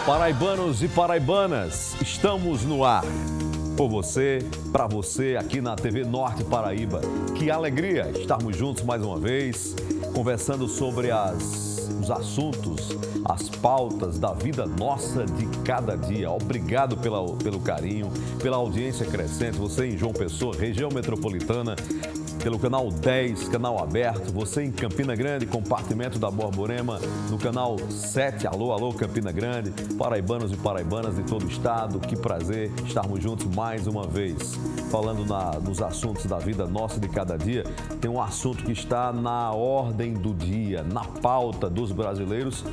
Paraibanos e paraibanas, estamos no ar. Por você, para você, aqui na TV Norte Paraíba. Que alegria estarmos juntos mais uma vez, conversando sobre os assuntos, as pautas da vida nossa de cada dia. Obrigado pelo carinho, pela audiência crescente. Você em João Pessoa, região metropolitana, pelo canal 10, canal aberto. Você em Campina Grande, compartimento da Borborema, no canal 7. Alô, alô, Campina Grande. Paraibanos e paraibanas de todo o estado. Que prazer estarmos juntos mais uma vez. Falando nos assuntos da vida nossa de cada dia, tem um assunto que está na ordem do dia, na pauta dos brasileiros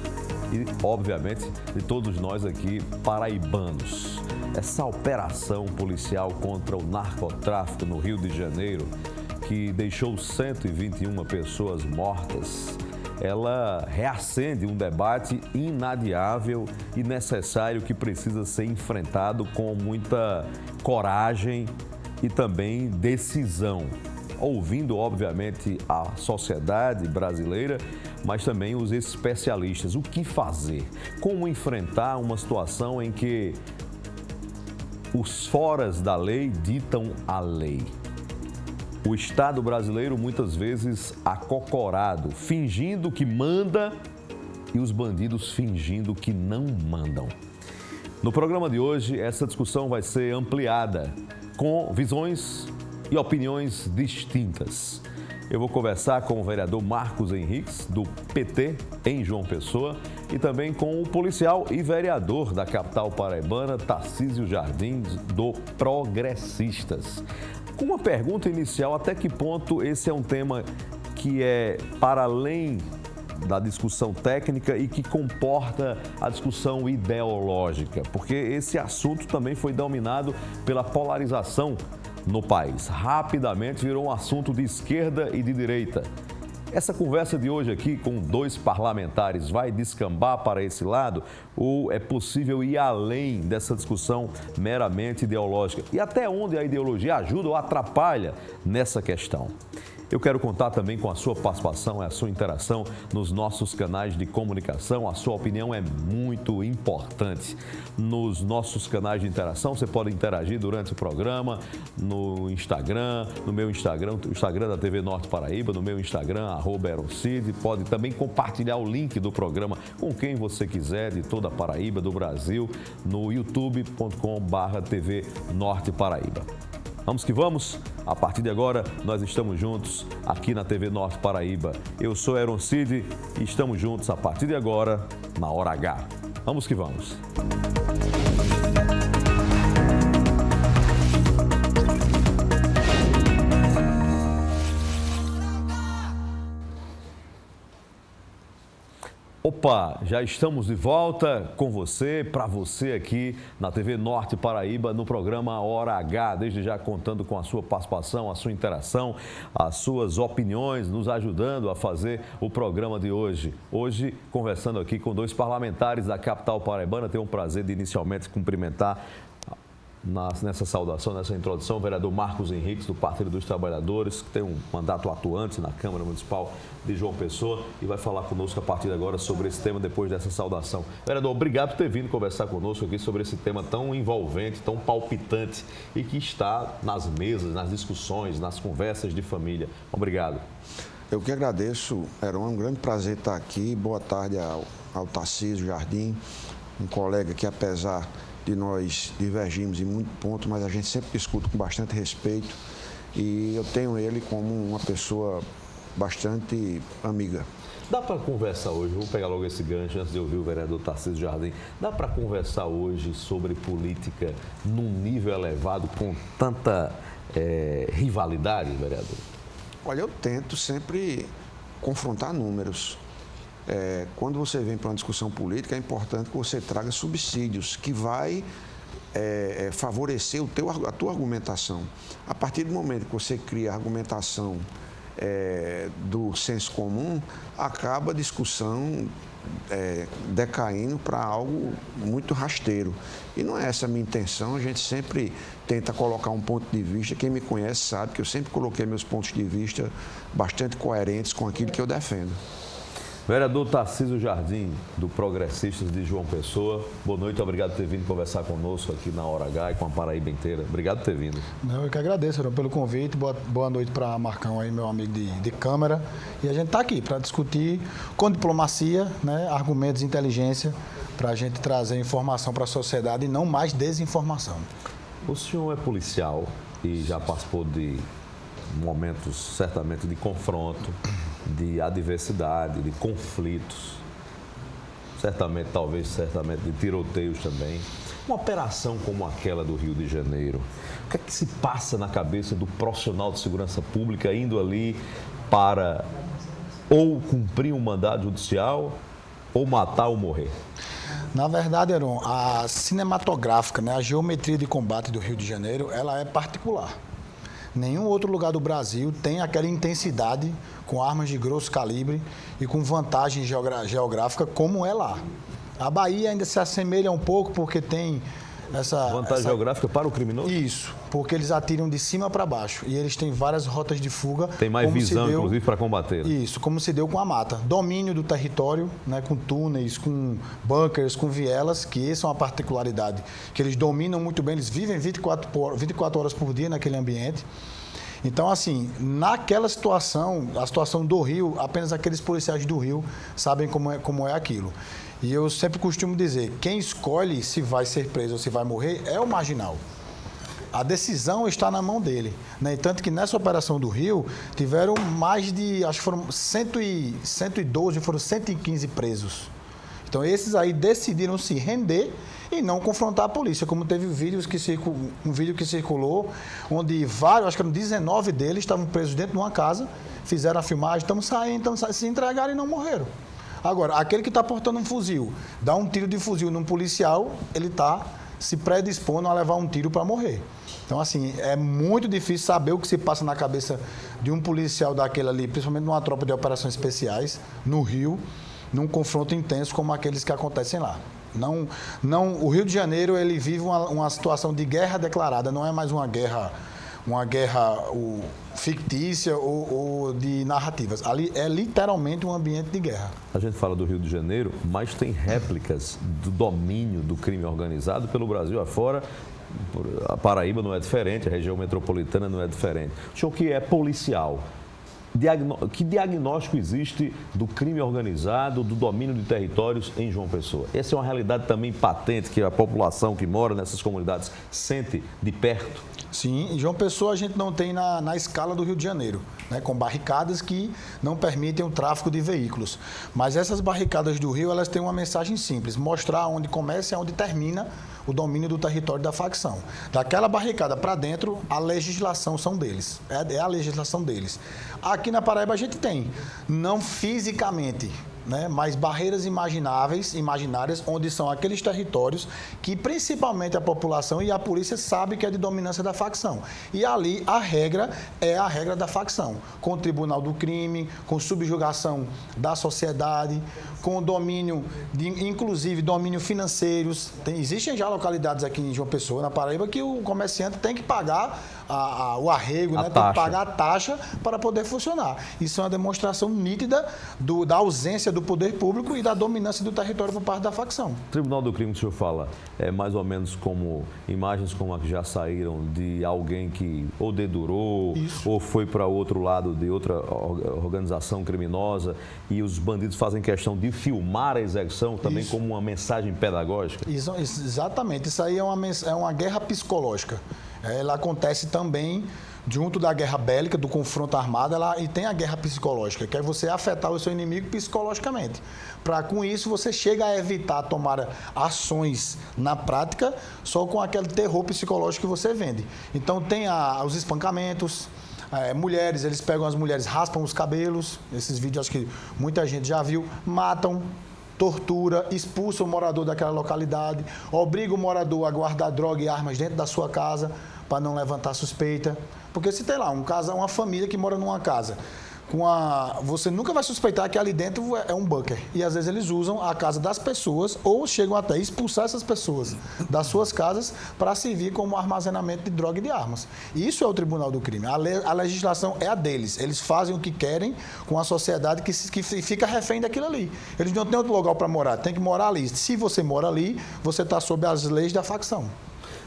e, obviamente, de todos nós aqui paraibanos. Essa operação policial contra o narcotráfico no Rio de Janeiro, que deixou 121 pessoas mortas, ela reacende um debate inadiável e necessário que precisa ser enfrentado com muita coragem e também decisão, ouvindo, obviamente, a sociedade brasileira, mas também os especialistas. O que fazer? Como enfrentar uma situação em que os foras da lei ditam a lei? O Estado brasileiro, muitas vezes, acocorado, fingindo que manda e os bandidos fingindo que não mandam. No programa de hoje, essa discussão vai ser ampliada com visões e opiniões distintas. Eu vou conversar com o vereador Marcos Henriques, do PT, em João Pessoa, e também com o policial e vereador da capital paraibana, Tarcísio Jardim, do Progressistas. Com uma pergunta inicial, até que ponto esse é um tema que é para além da discussão técnica e que comporta a discussão ideológica? Porque esse assunto também foi dominado pela polarização no país. Rapidamente virou um assunto de esquerda e de direita. Essa conversa de hoje aqui com dois parlamentares vai descambar para esse lado ou é possível ir além dessa discussão meramente ideológica? E até onde a ideologia ajuda ou atrapalha nessa questão? Eu quero contar também com a sua participação, a sua interação nos nossos canais de comunicação. A sua opinião é muito importante. Nos nossos canais de interação, você pode interagir durante o programa, no Instagram, no meu Instagram, o Instagram da TV Norte Paraíba, no meu Instagram, @Eroncide. Pode também compartilhar o link do programa com quem você quiser, de toda a Paraíba, do Brasil, no youtube.com/TV Norte Paraíba. Vamos que vamos? A partir de agora, nós estamos juntos aqui na TV Norte Paraíba. Eu sou Eroncide e estamos juntos a partir de agora, na Hora H. Vamos que vamos! Opa, já estamos de volta com você, para você aqui na TV Norte Paraíba, no programa Hora H. Desde já contando com a sua participação, a sua interação, as suas opiniões, nos ajudando a fazer o programa de hoje. Hoje, conversando aqui com dois parlamentares da capital paraibana, tenho o prazer de inicialmente cumprimentar nessa saudação, nessa introdução, o vereador Marcos Henriques, do Partido dos Trabalhadores, que tem um mandato atuante na Câmara Municipal de João Pessoa e vai falar conosco a partir de agora sobre esse tema depois dessa saudação. Vereador, obrigado por ter vindo conversar conosco aqui sobre esse tema tão envolvente, tão palpitante e que está nas mesas, nas discussões, nas conversas de família. Obrigado. Eu que agradeço, Heron, é um grande prazer estar aqui. Boa tarde ao Tarcísio Jardim, um colega que, apesar de nós divergirmos em muito ponto, mas a gente sempre discute com bastante respeito e eu tenho ele como uma pessoa bastante amiga. Dá para conversar hoje, vou pegar logo esse gancho antes de ouvir o vereador Tarcísio Jardim, dá para conversar hoje sobre política num nível elevado com tanta rivalidade, vereador? Olha, eu tento sempre confrontar números. Quando você vem para uma discussão política, é importante que você traga subsídios que vai favorecer a tua argumentação. A partir do momento que você cria a argumentação do senso comum, acaba a discussão decaindo para algo muito rasteiro. E não é essa a minha intenção, a gente sempre tenta colocar um ponto de vista. Quem me conhece sabe que eu sempre coloquei meus pontos de vista bastante coerentes com aquilo que eu defendo. Vereador Tarcísio Jardim, do Progressistas de João Pessoa. Boa noite, obrigado por ter vindo conversar conosco aqui na Hora H e com a Paraíba inteira. Obrigado por ter vindo. Não, eu que agradeço, Heron, pelo convite. Boa noite para Marcão aí, meu amigo de câmara. E a gente está aqui para discutir com diplomacia, né, argumentos e inteligência, para a gente trazer informação para a sociedade e não mais desinformação. O senhor é policial e já participou de momentos, certamente, de confronto, de adversidade, de conflitos, certamente de tiroteios também. Uma operação como aquela do Rio de Janeiro, o que é que se passa na cabeça do profissional de segurança pública indo ali para ou cumprir um mandado judicial ou matar ou morrer? Na verdade, Heron, a cinematográfica, né, a geometria de combate do Rio de Janeiro, ela é particular. Nenhum outro lugar do Brasil tem aquela intensidade com armas de grosso calibre e com vantagem geográfica como é lá. A Bahia ainda se assemelha um pouco porque tem essa... Vantagem geográfica para o criminoso? Isso, porque eles atiram de cima para baixo e eles têm várias rotas de fuga. Tem mais visão, inclusive, para combater. Isso, como se deu com a mata. Domínio do território, né, com túneis, com bunkers, com vielas, que essa é uma particularidade, que eles dominam muito bem, eles vivem 24 horas por dia naquele ambiente. Então, assim, naquela situação, a situação do Rio, apenas aqueles policiais do Rio sabem como é aquilo. E eu sempre costumo dizer, quem escolhe se vai ser preso ou se vai morrer é o marginal. A decisão está na mão dele. Né? Tanto que nessa operação do Rio, tiveram mais de, acho que foram 112, foram 115 presos. Então, esses aí decidiram se render e não confrontar a polícia, como teve um vídeo que circulou, onde vários, acho que eram 19 deles, estavam presos dentro de uma casa, fizeram a filmagem, estamos saindo, se entregaram e não morreram. Agora, aquele que está portando um fuzil, dá um tiro de fuzil num policial, ele está se predispondo a levar um tiro para morrer. Então, assim, é muito difícil saber o que se passa na cabeça de um policial daquele ali, principalmente numa tropa de operações especiais, no Rio, num confronto intenso como aqueles que acontecem lá. O Rio de Janeiro, ele vive uma situação de guerra declarada, não é mais uma guerra fictícia ou de narrativas. Ali é literalmente um ambiente de guerra. A gente fala do Rio de Janeiro, mas tem réplicas do domínio do crime organizado pelo Brasil afora. A Paraíba não é diferente, a região metropolitana não é diferente. O senhor que é policial, que diagnóstico existe do crime organizado, do domínio de territórios em João Pessoa? Essa é uma realidade também patente que a população que mora nessas comunidades sente de perto? Sim, em João Pessoa a gente não tem na escala do Rio de Janeiro, né, com barricadas que não permitem o tráfego de veículos. Mas essas barricadas do Rio, elas têm uma mensagem simples, mostrar onde começa e onde termina o domínio do território da facção. Daquela barricada para dentro, a legislação são deles, é a legislação deles. Aqui na Paraíba a gente tem, não fisicamente, né, mas barreiras imaginárias, onde são aqueles territórios que principalmente a população e a polícia sabe que é de dominância da facção. E ali a regra é a regra da facção, com o tribunal do crime, com subjugação da sociedade, com domínio, inclusive domínio financeiros. Existem já localidades aqui em João Pessoa, na Paraíba, que o comerciante tem que pagar o arrego, né, tem que pagar a taxa para poder funcionar. Isso é uma demonstração nítida da ausência do poder público e da dominância do território por parte da facção. O Tribunal do Crime que o senhor fala é mais ou menos como imagens como a que já saíram de alguém que ou dedurou ou foi para outro lado de outra organização criminosa e os bandidos fazem questão de filmar a execução também como uma mensagem pedagógica? Exatamente. Isso aí é uma guerra psicológica. Ela acontece também junto da guerra bélica, do confronto armado, e tem a guerra psicológica, que é você afetar o seu inimigo psicologicamente. Com isso, você chega a evitar tomar ações na prática só com aquele terror psicológico que você vende. Então, tem os espancamentos, mulheres, eles pegam as mulheres, raspam os cabelos, esses vídeos acho que muita gente já viu, matam, tortura, expulsa o morador daquela localidade, obriga o morador a guardar droga e armas dentro da sua casa para não levantar suspeita. Porque se tem lá uma família que mora numa casa Você nunca vai suspeitar que ali dentro é um bunker. E às vezes eles usam a casa das pessoas ou chegam até expulsar essas pessoas das suas casas para servir como armazenamento de droga e de armas. Isso é o tribunal do crime. A legislação é a deles. Eles fazem o que querem com a sociedade que fica refém daquilo ali. Eles não têm outro lugar para morar, tem que morar ali. Se você mora ali, você está sob as leis da facção.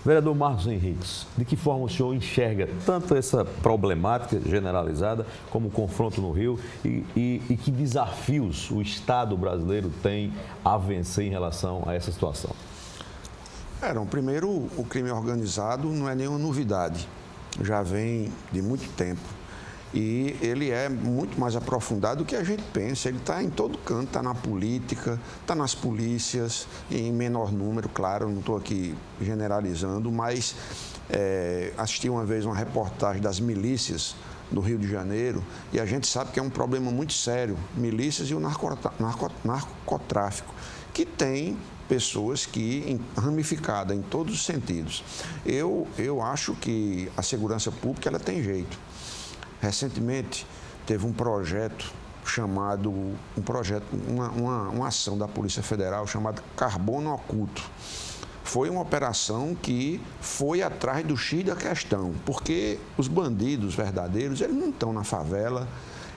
Vereador Marcos Henriques, de que forma o senhor enxerga tanto essa problemática generalizada como o confronto no Rio e que desafios o Estado brasileiro tem a vencer em relação a essa situação? Primeiro, o crime organizado não é nenhuma novidade, já vem de muito tempo. E ele é muito mais aprofundado do que a gente pensa. Ele está em todo canto, está na política, está nas polícias, em menor número, claro, não estou aqui generalizando, mas assisti uma vez uma reportagem das milícias do Rio de Janeiro e a gente sabe que é um problema muito sério, milícias e o narcotráfico, que tem pessoas que ramificada em todos os sentidos. Eu acho que a segurança pública ela tem jeito. Recentemente, teve um projeto chamado, uma ação da Polícia Federal chamada Carbono Oculto. Foi uma operação que foi atrás do X da questão, porque os bandidos verdadeiros, eles não estão na favela,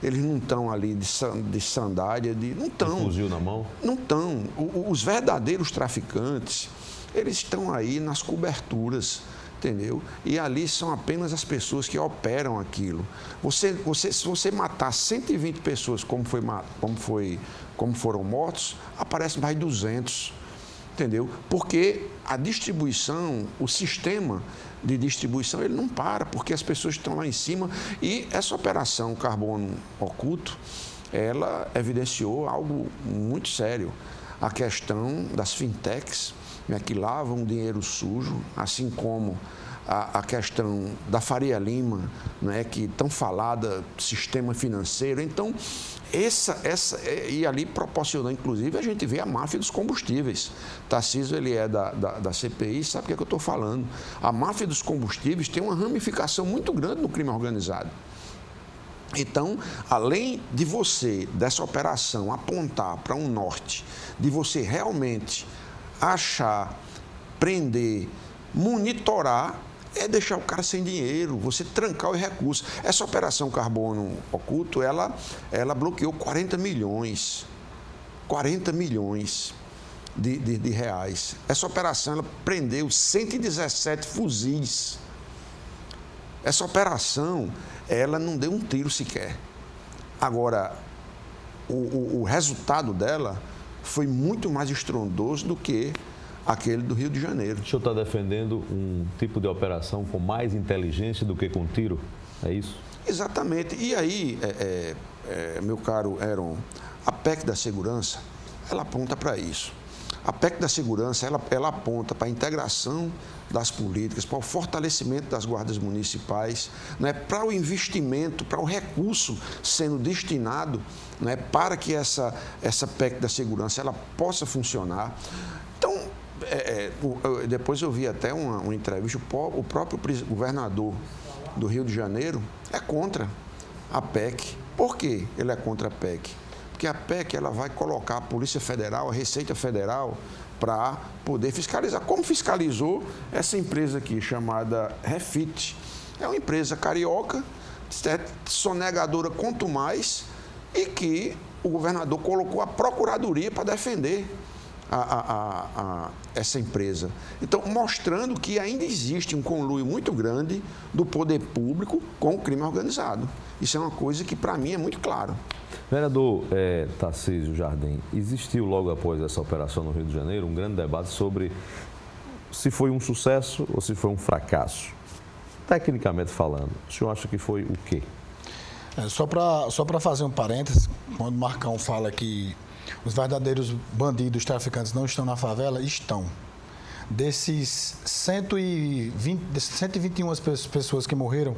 eles não estão ali de sandália, não estão. Fuzil na mão? Não estão. Os verdadeiros traficantes, eles estão aí nas coberturas. Entendeu? E ali são apenas as pessoas que operam aquilo. Se você matar 120 pessoas como foram mortos, aparece mais 200. Entendeu? Porque a distribuição, o sistema de distribuição, ele não para, porque as pessoas estão lá em cima. E essa operação Carbono Oculto, ela evidenciou algo muito sério. A questão das fintechs, que lavam dinheiro sujo, assim como a questão da Faria Lima, que tão falada, sistema financeiro. Então, e ali proporcionou, inclusive, a gente vê a máfia dos combustíveis. Tarcísio, ele é da CPI, sabe o que eu estou falando. A máfia dos combustíveis tem uma ramificação muito grande no crime organizado. Então, além de você, dessa operação, apontar para um norte, de você realmente achar, prender, monitorar, é deixar o cara sem dinheiro, você trancar os recursos. Essa operação Carbono Oculto, ela bloqueou 40 milhões de reais. Essa operação, ela prendeu 117 fuzis. Essa operação, ela não deu um tiro sequer. Agora, o resultado dela foi muito mais estrondoso do que aquele do Rio de Janeiro. O senhor está defendendo um tipo de operação com mais inteligência do que com tiro? É isso? Exatamente. E aí, meu caro Heron, a PEC da segurança, ela aponta para isso. A PEC da segurança, ela aponta para a integração das políticas, para o fortalecimento das guardas municipais, para o investimento, para o recurso sendo destinado, para que essa PEC da segurança ela possa funcionar. Então, depois eu vi até uma entrevista, o próprio governador do Rio de Janeiro é contra a PEC. Por que ele é contra a PEC? Porque a PEC ela vai colocar a Polícia Federal, a Receita Federal, para poder fiscalizar. Como fiscalizou essa empresa aqui, chamada Refit. É uma empresa carioca, sonegadora quanto mais, e que o governador colocou a Procuradoria para defender essa empresa. Então, mostrando que ainda existe um conluio muito grande do poder público com o crime organizado. Isso é uma coisa que, para mim, é muito claro. Vereador Tarcísio Jardim, existiu logo após essa operação no Rio de Janeiro um grande debate sobre se foi um sucesso ou se foi um fracasso. Tecnicamente falando, o senhor acha que foi o quê? Só para fazer um parênteses, quando o Marcão fala que os verdadeiros bandidos, traficantes não estão na favela, estão. Desses 121 pessoas que morreram,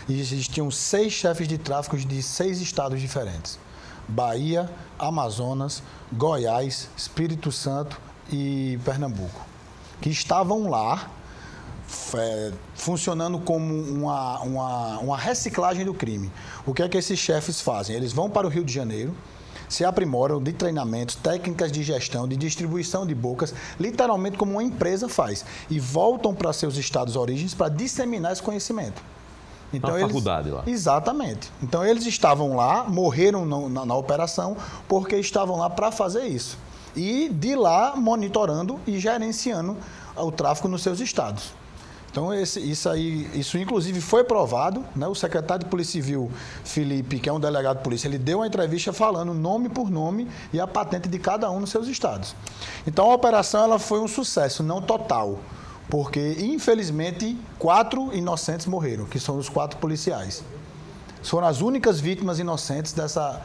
existiam 6 chefes de tráfico de 6 estados diferentes. Bahia, Amazonas, Goiás, Espírito Santo e Pernambuco. Que estavam lá funcionando como uma reciclagem do crime. O que é que esses chefes fazem? Eles vão para o Rio de Janeiro, se aprimoram de treinamentos, técnicas de gestão, de distribuição de bocas, literalmente como uma empresa faz, e voltam para seus estados origens para disseminar esse conhecimento. Então, uma faculdade lá. Exatamente. Então, eles estavam lá, morreram na operação, porque estavam lá para fazer isso. E de lá, monitorando e gerenciando o tráfico nos seus estados. Então, isso inclusive foi provado, né? O secretário de Polícia Civil, Felipe, que é um delegado de polícia, ele deu uma entrevista falando nome por nome e a patente de cada um nos seus estados. Então, a operação ela foi um sucesso, não total, porque, infelizmente, 4 inocentes morreram, que são os 4 policiais. Foram as únicas vítimas inocentes dessa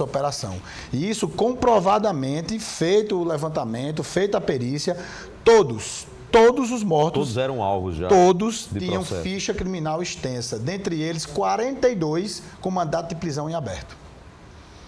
operação. E isso, comprovadamente, feito o levantamento, feita a perícia, todos os mortos... Todos eram alvos já. Todos tinham ficha criminal extensa. Dentre eles, 42 com mandato de prisão em aberto.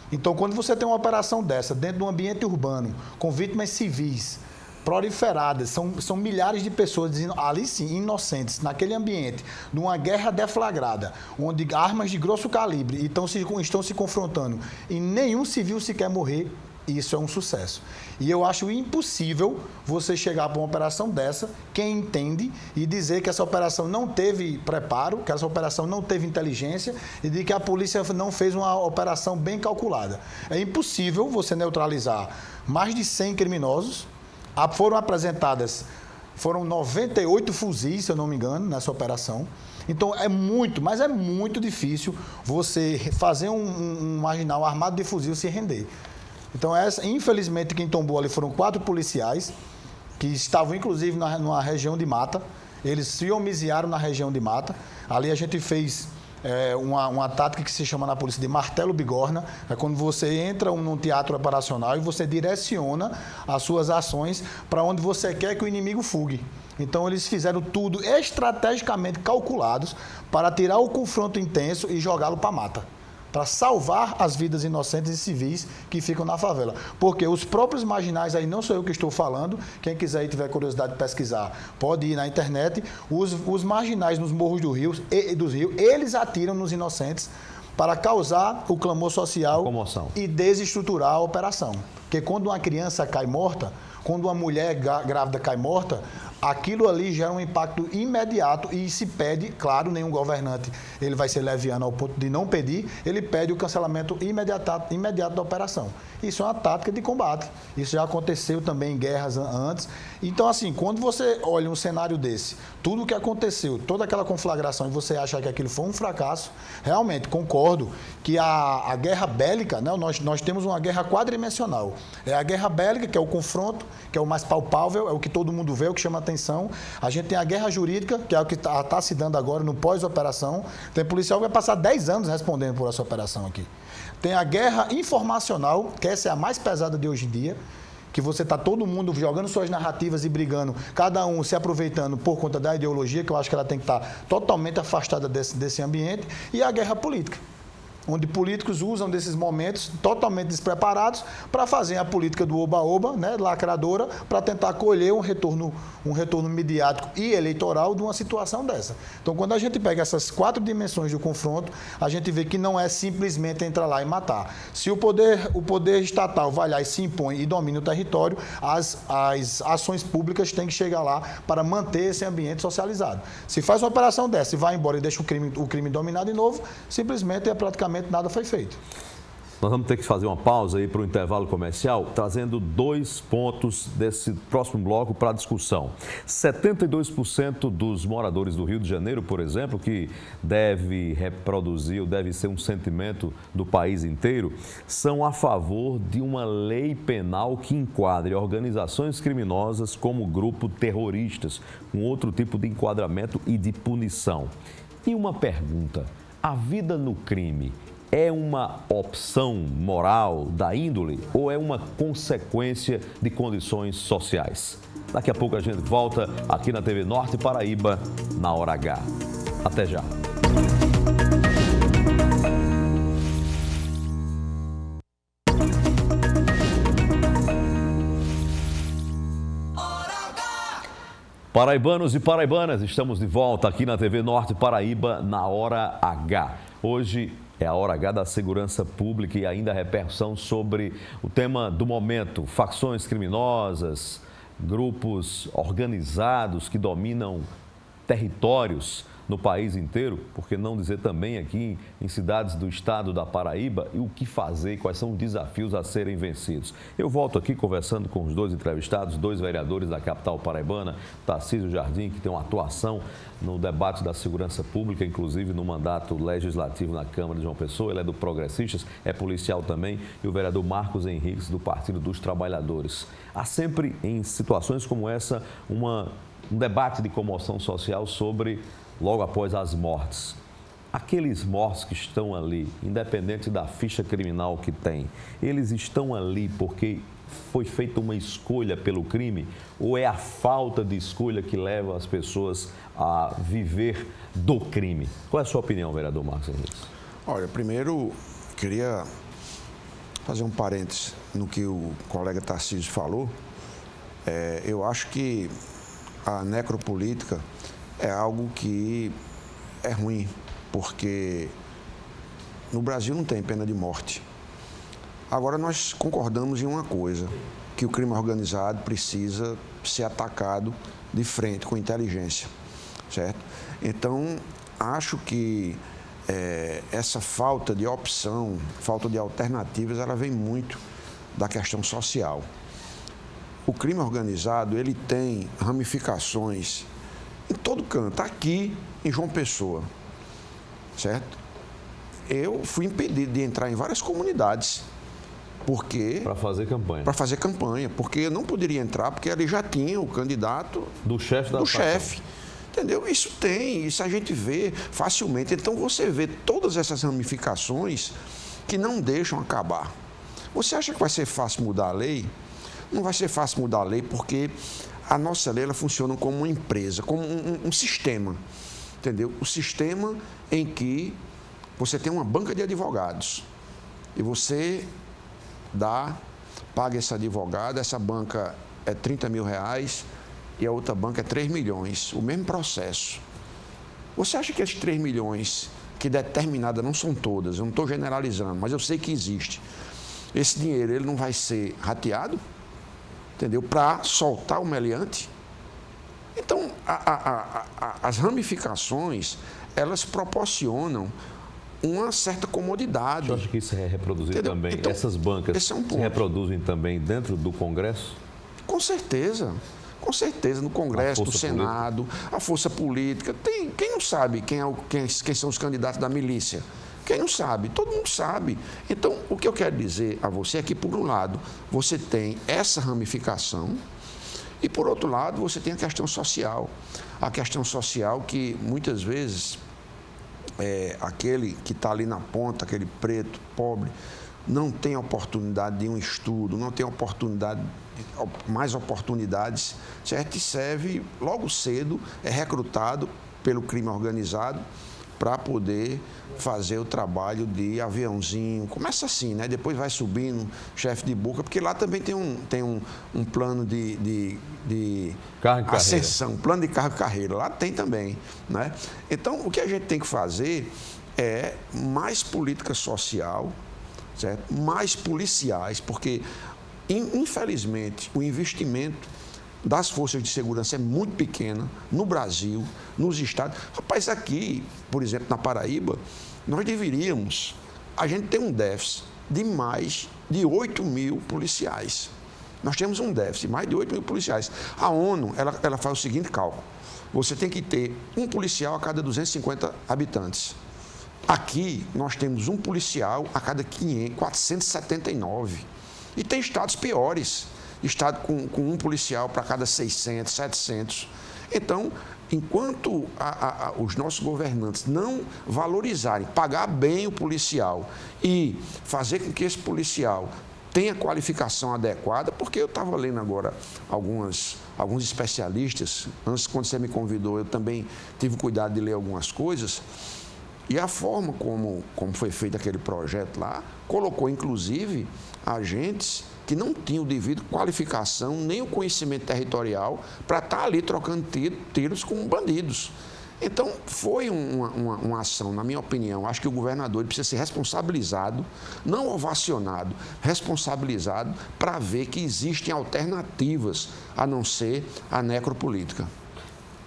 Então, quando você tem uma operação dessa, dentro de um ambiente urbano, com vítimas civis, proliferadas, são milhares de pessoas, ali sim, inocentes, naquele ambiente, numa guerra deflagrada, onde armas de grosso calibre estão se confrontando e nenhum civil sequer morrer, isso é um sucesso. E eu acho impossível você chegar para uma operação dessa, quem entende, e dizer que essa operação não teve preparo, que essa operação não teve inteligência e de que a polícia não fez uma operação bem calculada. É impossível você neutralizar mais de 100 criminosos. Foram 98 fuzis, se eu não me engano, nessa operação. Então, mas é muito difícil você fazer um marginal armado de fuzil se render. Então, infelizmente, quem tombou ali foram 4 policiais, que estavam, inclusive, numa região de mata. Eles se homiziaram na região de mata. Ali a gente fez uma tática que se chama na polícia de martelo bigorna. É quando você entra num teatro operacional e você direciona as suas ações para onde você quer que o inimigo fugue. Então, eles fizeram tudo estrategicamente calculados para tirar o confronto intenso e jogá-lo para a mata, para salvar as vidas inocentes e civis que ficam na favela. Porque os próprios marginais, aí não sou eu que estou falando, quem quiser e tiver curiosidade de pesquisar, pode ir na internet, os marginais nos morros dos rios, eles atiram nos inocentes para causar o clamor social e desestruturar a operação. Porque quando uma criança cai morta, quando uma mulher grávida cai morta, aquilo ali gera um impacto imediato e se pede, claro, nenhum governante ele vai ser leviano ao ponto de não pedir, ele pede o cancelamento imediato da operação. Isso é uma tática de combate. Isso já aconteceu também em guerras antes. Então, assim, quando você olha um cenário desse, tudo o que aconteceu, toda aquela conflagração, e você acha que aquilo foi um fracasso, realmente concordo que a guerra bélica, né, nós temos uma guerra quadridimensional. É a guerra bélica, que é o confronto, que é o mais palpável, é o que todo mundo vê, é o que chama atenção. A gente tem a guerra jurídica, que é o que está se dando agora no pós-operação. Tem policial que vai passar 10 anos respondendo por essa operação aqui. Tem a guerra informacional, que essa é a mais pesada de hoje em dia, que você está todo mundo jogando suas narrativas e brigando, cada um se aproveitando por conta da ideologia, que eu acho que ela tem que estar totalmente afastada desse ambiente, e a guerra política, onde políticos usam desses momentos totalmente despreparados para fazer a política do oba-oba, né, lacradora, para tentar colher um retorno midiático e eleitoral de uma situação dessa. Então, quando a gente pega essas 4 dimensões do confronto, a gente vê que não é simplesmente entrar lá e matar. Se o poder estatal vai lá e se impõe e domina o território, as ações públicas têm que chegar lá para manter esse ambiente socializado. Se faz uma operação dessa e vai embora e deixa o crime dominado de novo, simplesmente praticamente nada foi feito. Nós vamos ter que fazer uma pausa aí para o intervalo comercial, trazendo 2 pontos desse próximo bloco para a discussão. 72% dos moradores do Rio de Janeiro, por exemplo, que deve reproduzir ou deve ser um sentimento do país inteiro, são a favor de uma lei penal que enquadre organizações criminosas como grupo terroristas, com outro tipo de enquadramento e de punição. E uma pergunta: a vida no crime é uma opção moral da índole ou é uma consequência de condições sociais? Daqui a pouco a gente volta aqui na TV Norte Paraíba, na Hora H. Até já. Paraibanos e paraibanas, estamos de volta aqui na TV Norte Paraíba na Hora H. Hoje é a Hora H da segurança pública e ainda a repercussão sobre o tema do momento, facções criminosas, grupos organizados que dominam territórios no país inteiro, por que não dizer também aqui em cidades do estado da Paraíba, e o que fazer, quais são os desafios a serem vencidos. Eu volto aqui conversando com os dois entrevistados, dois vereadores da capital paraibana, Tarcísio Jardim, que tem uma atuação no debate da segurança pública, inclusive no mandato legislativo na Câmara de João Pessoa, ele é do Progressistas, é policial também, e o vereador Marcos Henriques, do Partido dos Trabalhadores. Há sempre, em situações como essa, um debate de comoção social sobre logo após as mortes. Aqueles mortos que estão ali, independente da ficha criminal que tem, eles estão ali porque foi feita uma escolha pelo crime ou é a falta de escolha que leva as pessoas a viver do crime? Qual é a sua opinião, vereador Marcos Henriques? Olha, primeiro, queria fazer um parênteses no que o colega Tarcísio falou. Eu acho que a necropolítica é algo que é ruim, porque no Brasil não tem pena de morte. Agora, nós concordamos em uma coisa, que o crime organizado precisa ser atacado de frente, com inteligência, certo? Então, acho que essa falta de opção, falta de alternativas, ela vem muito da questão social. O crime organizado, ele tem ramificações em todo canto, aqui em João Pessoa, certo? Eu fui impedido de entrar em várias comunidades, porque... Para fazer campanha. Para fazer campanha, porque eu não poderia entrar, porque ali já tinha o candidato... Do chefe da Do chefe, entendeu? Isso a gente vê facilmente. Então, você vê todas essas ramificações que não deixam acabar. Você acha que vai ser fácil mudar a lei? Não vai ser fácil mudar a lei, porque a nossa lei ela funciona como uma empresa, como um sistema, entendeu? O sistema em que você tem uma banca de advogados e você paga esse advogado, essa banca é 30 mil reais e a outra banca é 3 milhões, o mesmo processo. Você acha que esses 3 milhões, que determinada, não são todas, eu não estou generalizando, mas eu sei que existe, esse dinheiro ele não vai ser rateado? Entendeu? Para soltar o meliante. Então, as ramificações, elas proporcionam uma certa comodidade. Você acha que isso é reproduzido também? Então, essas bancas esse é um ponto. Se reproduzem também dentro do Congresso? Com certeza, no Congresso, no Senado, a força política. Quem não sabe quem são os candidatos da milícia? Quem não sabe? Todo mundo sabe. Então, o que eu quero dizer a você é que, por um lado, você tem essa ramificação e, por outro lado, você tem a questão social. A questão social que, muitas vezes, aquele que está ali na ponta, aquele preto, pobre, não tem oportunidade de um estudo, não tem mais oportunidades, certo? E serve, logo cedo, é recrutado pelo crime organizado para poder fazer o trabalho de aviãozinho. Começa assim, né? Depois vai subindo, chefe de boca, porque lá também tem um plano de ascensão, plano de cargo e carreira. Lá tem também, né? Então, o que a gente tem que fazer é mais política social, certo? Mais policiais, porque, infelizmente, o investimento das forças de segurança é muito pequena no Brasil, nos estados. Rapaz, aqui, por exemplo, na Paraíba, a gente tem um déficit de mais de 8 mil policiais. Nós temos um déficit de mais de 8 mil policiais. A ONU, ela faz o seguinte cálculo: você tem que ter um policial a cada 250 habitantes. Aqui, nós temos um policial a cada 479. E tem estados piores. Estado com um policial para cada 600, 700. Então, enquanto os nossos governantes não valorizarem, pagar bem o policial e fazer com que esse policial tenha qualificação adequada, porque eu estava lendo agora alguns especialistas, antes, quando você me convidou, eu também tive cuidado de ler algumas coisas, e a forma como foi feito aquele projeto lá, colocou, inclusive, agentes que não tinham devido qualificação nem o conhecimento territorial para estar ali trocando tiros com bandidos. Então, foi uma ação, na minha opinião, acho que o governador precisa ser responsabilizado, não ovacionado, responsabilizado para ver que existem alternativas a não ser a necropolítica.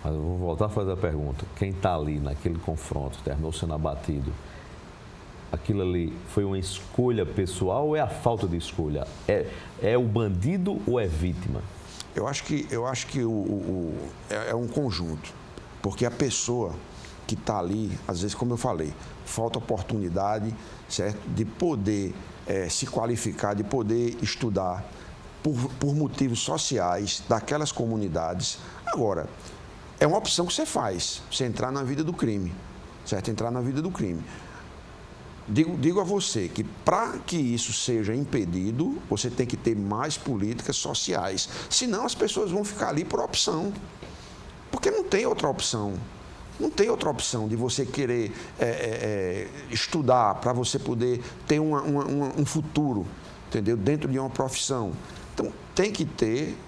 Mas eu vou voltar a fazer a pergunta. Quem está ali naquele confronto, terminou sendo abatido, aquilo ali foi uma escolha pessoal ou é a falta de escolha? É o bandido ou é vítima? Eu acho que é um conjunto. Porque a pessoa que está ali, às vezes, como eu falei, falta oportunidade, certo? De poder se qualificar, de poder estudar por motivos sociais daquelas comunidades. Agora, é uma opção que você faz, você entrar na vida do crime, certo? Entrar na vida do crime. Digo a você que para que isso seja impedido, você tem que ter mais políticas sociais. Senão as pessoas vão ficar ali por opção. Porque não tem outra opção. Não tem outra opção de você querer estudar para você poder ter um futuro, entendeu? Dentro de uma profissão. Então, tem que ter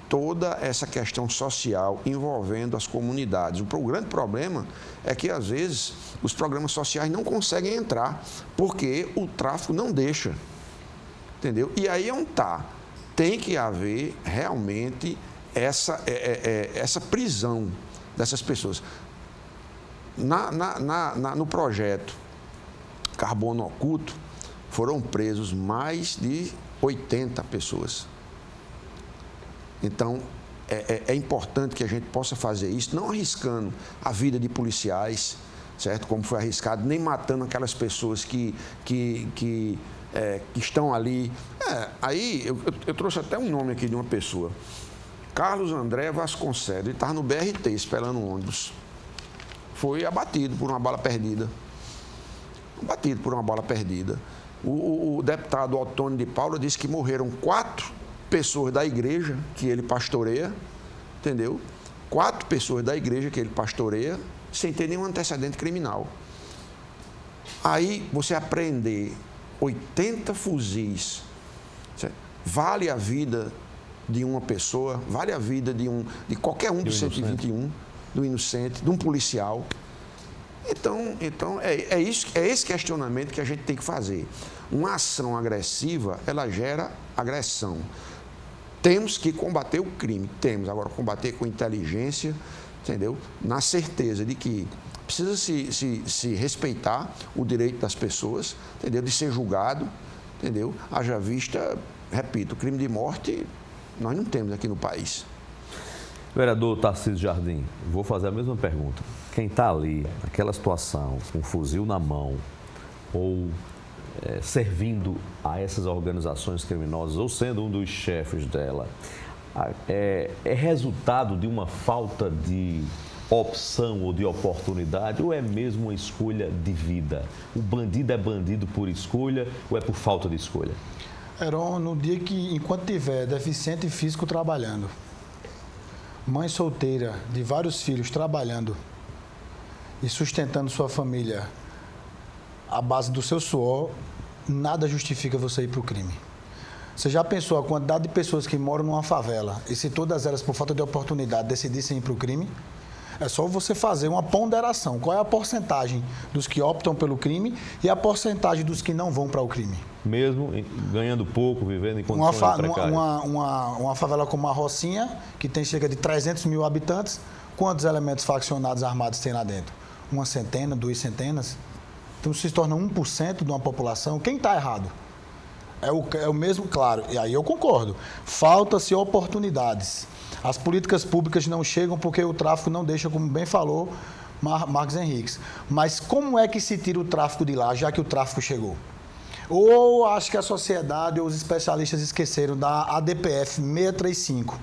toda essa questão social envolvendo as comunidades. O grande problema é que, às vezes, os programas sociais não conseguem entrar, porque o tráfico não deixa, entendeu? E aí é onde está. Tem que haver realmente essa prisão dessas pessoas. No projeto Carbono Oculto, foram presos mais de 80 pessoas. Então, é importante que a gente possa fazer isso, não arriscando a vida de policiais, certo? Como foi arriscado, nem matando aquelas pessoas que estão ali. Aí, eu trouxe até um nome aqui de uma pessoa. Carlos André Vasconcelos, ele estava no BRT esperando um ônibus. Foi abatido por uma bala perdida. Abatido por uma bala perdida. O deputado Otônio de Paula disse que morreram 4 pessoas da igreja que ele pastoreia, entendeu? 4 pessoas da igreja que ele pastoreia, sem ter nenhum antecedente criminal. Aí você apreender 80 fuzis, certo? Vale a vida de uma pessoa, vale a vida de qualquer um do 121, do inocente, de um policial. Então é esse questionamento que a gente tem que fazer. Uma ação agressiva, ela gera agressão. Temos que combater o crime, agora combater com inteligência, entendeu? Na certeza de que precisa se respeitar o direito das pessoas, entendeu? De ser julgado, entendeu? Haja vista, repito, crime de morte nós não temos aqui no país. Vereador Tarcísio Jardim, vou fazer a mesma pergunta. Quem está ali, naquela situação, com um fuzil na mão, ou servindo a essas organizações criminosas, ou sendo um dos chefes dela, é resultado de uma falta de opção ou de oportunidade, ou é mesmo uma escolha de vida? O bandido é bandido por escolha ou é por falta de escolha? Heron, no dia que, enquanto tiver deficiente físico trabalhando, mãe solteira de vários filhos trabalhando e sustentando sua família à base do seu suor, nada justifica você ir para o crime. Você já pensou a quantidade de pessoas que moram numa favela e se todas elas, por falta de oportunidade, decidissem ir para o crime? É só você fazer uma ponderação. Qual é a porcentagem dos que optam pelo crime e a porcentagem dos que não vão para o crime? Mesmo ganhando pouco, vivendo em condições precárias. Uma favela como a Rocinha, que tem cerca de 300 mil habitantes, quantos elementos faccionados armados tem lá dentro? 1 centena, 2 centenas? Então, se torna 1% de uma população. Quem está errado? É o mesmo, claro, e aí eu concordo. Falta-se oportunidades. As políticas públicas não chegam porque o tráfico não deixa, como bem falou Marcos Henriques. Mas como é que se tira o tráfico de lá, já que o tráfico chegou? Ou acho que a sociedade ou os especialistas esqueceram da ADPF 635,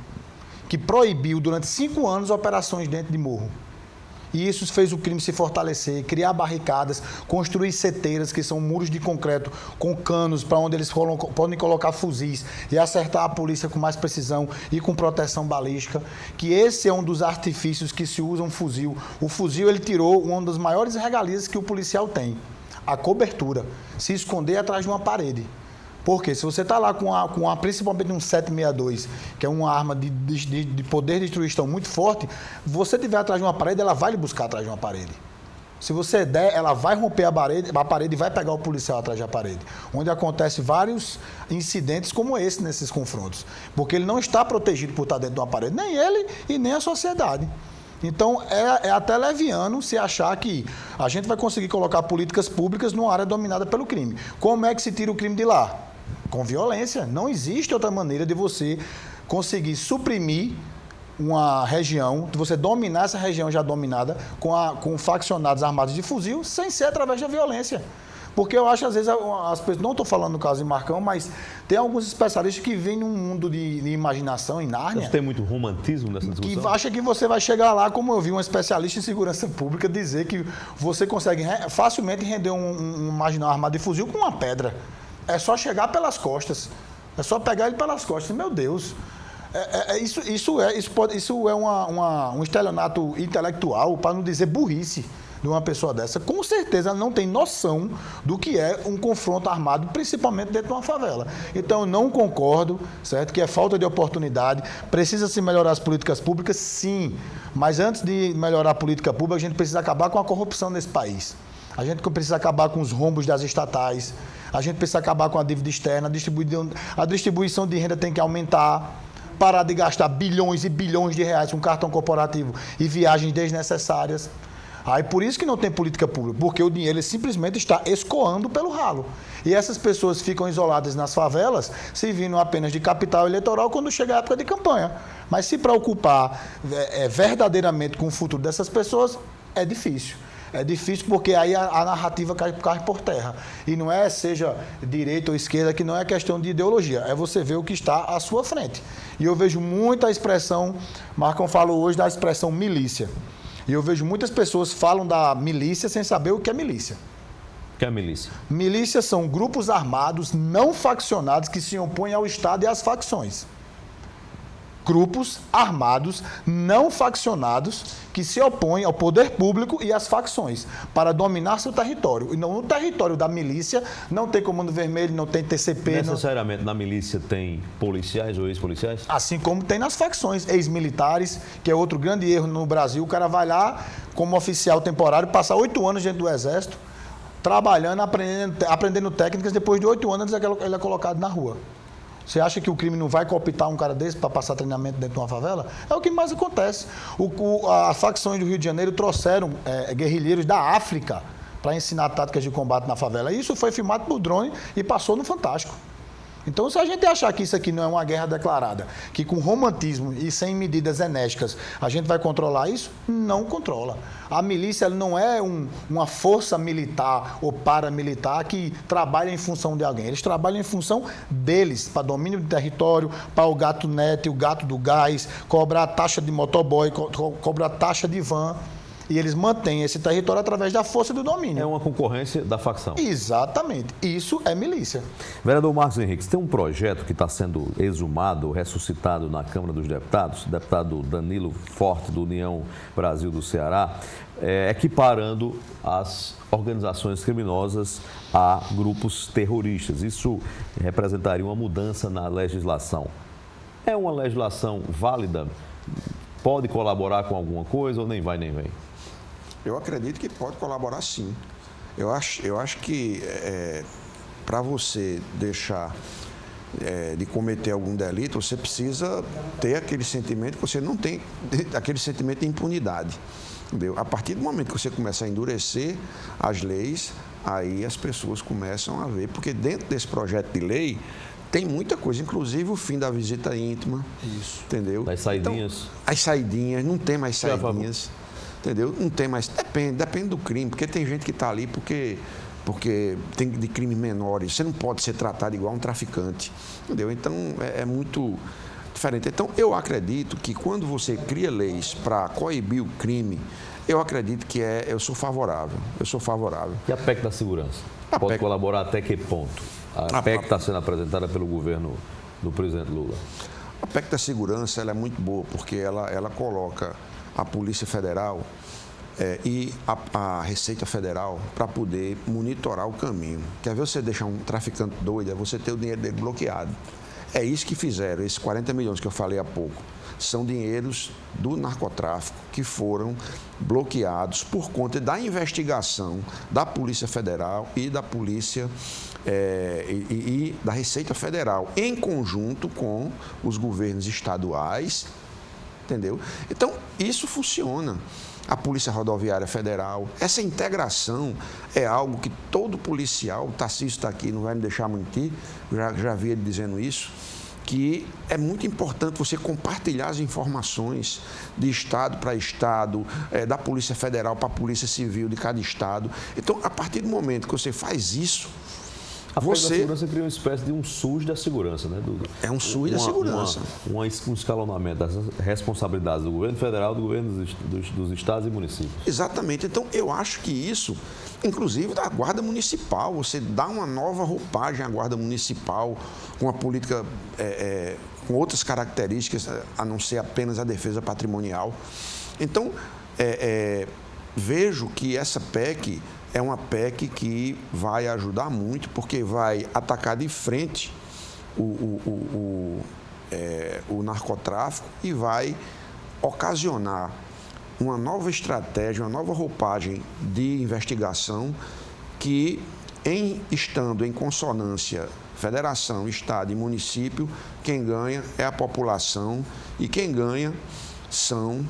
que proibiu durante 5 anos operações dentro de morro. E isso fez o crime se fortalecer, criar barricadas, construir seteiras, que são muros de concreto com canos para onde eles podem colocar fuzis e acertar a polícia com mais precisão e com proteção balística, que esse é um dos artifícios que se usa um fuzil. O fuzil, ele tirou uma das maiores regalias que o policial tem, a cobertura, se esconder atrás de uma parede. Porque se você está lá principalmente um 762, que é uma arma de poder de destruição muito forte, você estiver atrás de uma parede, ela vai lhe buscar atrás de uma parede. Se você der, ela vai romper a parede e vai pegar o policial atrás da parede. Onde acontece vários incidentes como esse nesses confrontos. Porque ele não está protegido por estar dentro de uma parede, nem ele e nem a sociedade. Então, é até leviano se achar que a gente vai conseguir colocar políticas públicas numa área dominada pelo crime. Como é que se tira o crime de lá? Com violência. Não existe outra maneira de você conseguir suprimir uma região, de você dominar essa região já dominada com faccionados armados de fuzil, sem ser através da violência. Porque eu acho, às vezes, as pessoas, não estou falando no caso de Marcão, mas tem alguns especialistas que vêm num mundo de imaginação, em Nárnia. Você tem muito romantismo nessa discussão? Que acha que você vai chegar lá, como eu vi um especialista em segurança pública dizer que você consegue facilmente render um marginal armado de fuzil com uma pedra. É só chegar pelas costas. É só pegar ele pelas costas. Meu Deus. Isso é um estelionato intelectual, para não dizer burrice, de uma pessoa dessa. Com certeza ela não tem noção do que é um confronto armado, principalmente dentro de uma favela. Então eu não concordo, certo? Que é falta de oportunidade. Precisa-se melhorar as políticas públicas, sim. Mas antes de melhorar a política pública, a gente precisa acabar com a corrupção nesse país. A gente precisa acabar com os rombos das estatais. A gente precisa acabar com a dívida externa. A distribuição de renda tem que aumentar. Parar de gastar bilhões e bilhões de reais com cartão corporativo e viagens desnecessárias. Aí por isso que não tem política pública, porque o dinheiro ele simplesmente está escoando pelo ralo. E essas pessoas ficam isoladas nas favelas, servindo apenas de capital eleitoral quando chega a época de campanha. Mas se preocupar verdadeiramente com o futuro dessas pessoas, é difícil. É difícil porque aí a narrativa cai por terra. E não é seja direita ou esquerda, que não é questão de ideologia. É você ver o que está à sua frente. E eu vejo muita expressão, Marcão falou hoje da expressão milícia. E eu vejo muitas pessoas falam da milícia sem saber o que é milícia. O que é milícia? Milícias são grupos armados não faccionados que se opõem ao Estado e às facções. Grupos armados não faccionados que se opõem ao poder público e às facções para dominar seu território. E no território da milícia não tem Comando Vermelho, não tem TCP. Necessariamente na milícia tem policiais ou ex-policiais? Assim como tem nas facções, ex-militares, que é outro grande erro no Brasil. O cara vai lá como oficial temporário, passa 8 anos dentro do Exército, trabalhando, aprendendo técnicas, depois de 8 anos ele é colocado na rua. Você acha que o crime não vai cooptar um cara desse para passar treinamento dentro de uma favela? É o que mais acontece. As facções do Rio de Janeiro trouxeram guerrilheiros da África para ensinar táticas de combate na favela. Isso foi filmado por drone e passou no Fantástico. Então, se a gente achar que isso aqui não é uma guerra declarada, que com romantismo e sem medidas enérgicas a gente vai controlar isso, não controla. A milícia ela não é uma força militar ou paramilitar que trabalha em função de alguém. Eles trabalham em função deles, para domínio do território, para o gato net, o gato do gás, cobrar taxa de motoboy, cobrar taxa de van. E eles mantêm esse território através da força do domínio. É uma concorrência da facção. Exatamente. Isso é milícia. Vereador Marcos Henrique, tem um projeto que está sendo exumado, ressuscitado na Câmara dos Deputados, o deputado Danilo Forte, do União Brasil do Ceará, equiparando as organizações criminosas a grupos terroristas. Isso representaria uma mudança na legislação. É uma legislação válida? Pode colaborar com alguma coisa ou nem vai nem vem? Eu acredito que pode colaborar, sim. Eu acho que para você deixar de cometer algum delito, você precisa ter aquele sentimento que você não tem, aquele sentimento de impunidade. Entendeu? A partir do momento que você começa a endurecer as leis, aí as pessoas começam a ver, porque dentro desse projeto de lei tem muita coisa, inclusive o fim da visita íntima. Isso. Entendeu? As saidinhas. Então, as saidinhas, não tem mais saidinhas. Entendeu? Não tem mais. Depende do crime, porque tem gente que está ali porque tem de crimes menores. Você não pode ser tratado igual um traficante. Entendeu? Então é muito diferente. Então eu acredito que quando você cria leis para coibir o crime, eu acredito que eu sou favorável. E a PEC da segurança? Pode colaborar até que ponto? A PEC está sendo apresentada pelo governo do presidente Lula. A PEC da segurança ela é muito boa, porque ela coloca a Polícia Federal e a Receita Federal para poder monitorar o caminho. Quer ver você deixar um traficante doido? É você ter o dinheiro dele bloqueado. É isso que fizeram, esses 40 milhões que eu falei há pouco. São dinheiros do narcotráfico que foram bloqueados por conta da investigação da Polícia Federal e da Polícia e da Receita Federal, em conjunto com os governos estaduais, entendeu? Então, isso funciona. A Polícia Rodoviária Federal, essa integração é algo que todo policial, o Tarcísio está aqui, não vai me deixar mentir, já vi ele dizendo isso, que é muito importante você compartilhar as informações de estado para estado, da Polícia Federal para a Polícia Civil de cada estado. Então, a partir do momento que você faz isso, a segurança cria uma espécie de um SUS da segurança, né? É um SUS da segurança. Um escalonamento das responsabilidades do governo federal, do governo dos estados e municípios. Exatamente. Então, eu acho que isso, inclusive da Guarda Municipal, você dá uma nova roupagem à Guarda Municipal, com uma política com outras características, a não ser apenas a defesa patrimonial. Então, vejo que essa PEC é uma PEC que vai ajudar muito, porque vai atacar de frente o narcotráfico e vai ocasionar uma nova estratégia, uma nova roupagem de investigação que, estando em consonância federação, estado e município, quem ganha é a população e quem ganha são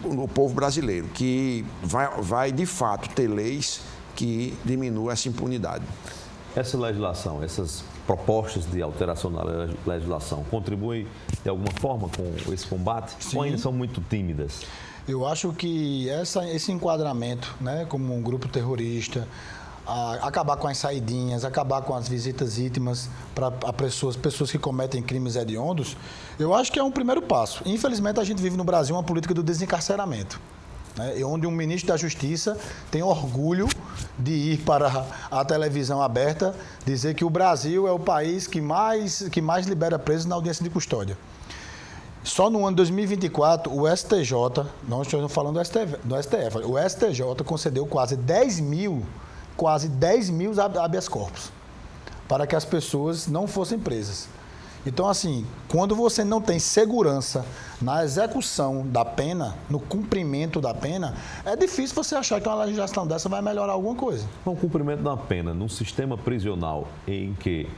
o povo brasileiro, que vai de fato ter leis que diminuam essa impunidade. Essa legislação, essas propostas de alteração na legislação contribuem de alguma forma com esse combate? Sim. Ou ainda são muito tímidas? Eu acho que esse enquadramento, né, como um grupo terrorista, acabar com as saidinhas, acabar com as visitas íntimas para pessoas que cometem crimes hediondos, eu acho que é um primeiro passo. Infelizmente, a gente vive no Brasil uma política do desencarceramento, né, onde um ministro da Justiça tem orgulho de ir para a televisão aberta dizer que o Brasil é o país que mais libera presos na audiência de custódia. Só no ano de 2024, o STJ, não estamos falando do STF, o STJ concedeu quase 10 mil habeas corpus para que as pessoas não fossem presas. Então, assim, quando você não tem segurança na execução da pena, no cumprimento da pena, é difícil você achar que uma legislação dessa vai melhorar alguma coisa. O cumprimento da pena num sistema prisional em que,